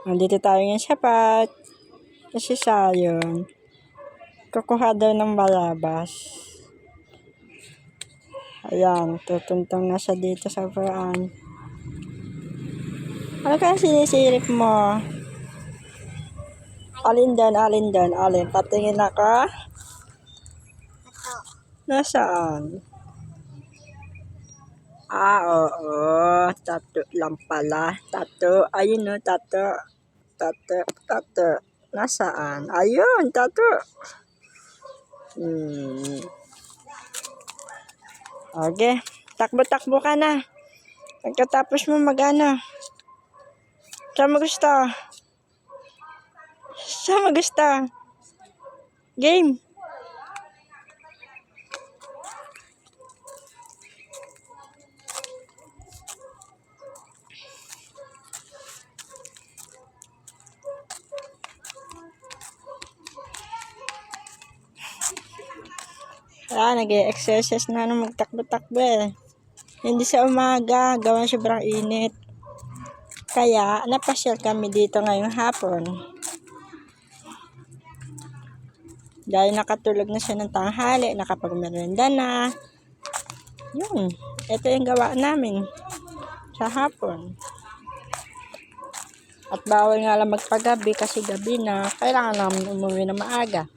Nandito tayo ngayon sa pot. Kasi sayon. Kukuha daw ng balabas. Ayan, tutuntong na siya dito sa paraan. Ano kaya sinisirip mo? Alin doon, alin doon, alin? Patingin ako. Nasaan? Oo. Tato lang pala. Tato. Ayun o, tato. Tato. Nasaan? Ayun, tato. Okay. Takbo-takbo ka na. Pagkatapos mo mag-ano. Saan mo gusto? Saan mo gusto? Game. Nag-exercise na magtakbo-takbo eh. Hindi sa umaga, gawa sobrang init. Kaya, napasyal kami dito ngayong hapon. Dahil nakatulog na siya ng tanghali, nakapagmerienda na. Yun, ito yung gawa namin sa hapon. At bawal nga lang magpagabi kasi gabi na, kailangan namin umuwi na maaga.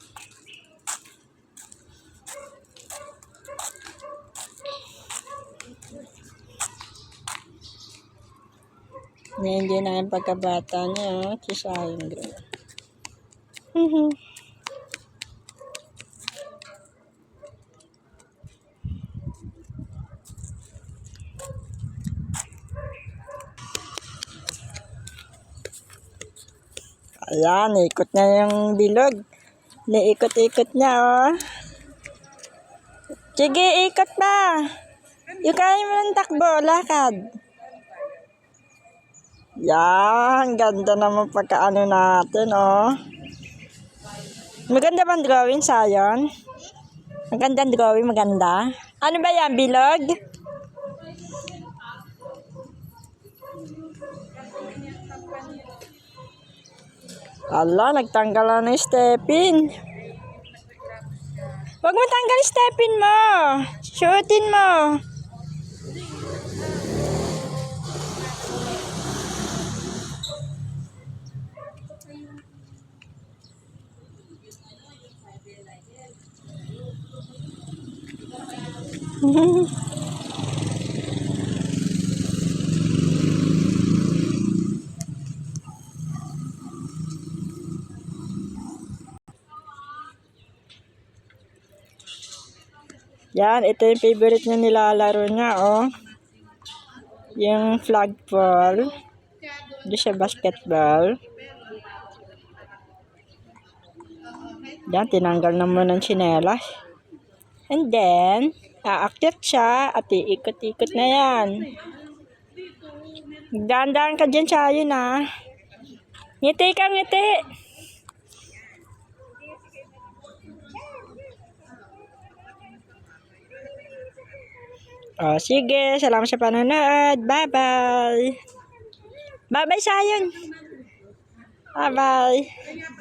Hindi na yung pagkabata niya, sisayang gano'n. Ayan, ikot na yung bilog. Naikot-ikot niya, oh. Sige, ikot pa. Yung kaya mo ng takbo, lakad. Yan, ganda naman pagkaano natin, oh. Maganda bang drawing, sayon? Magandang drawing, maganda. Ano ba yan, bilog? Ala, nagtanggal na ng stepin. Huwag mo tanggal stepin mo. Shootin mo. Yan, ito yung favorite niya nilalaro niya, oh. Yung flagpole. Hindi siya basketball. Yan, tinanggal na muna ng tsinelas. And then, aakyat siya at iikot-ikot na yan. Dandaan ka dyan sayo na. Ngiti ka, ngiti. Oh, sige. Salamat sa panonood. Bye-bye. Bye-bye, sayon. Bye-bye.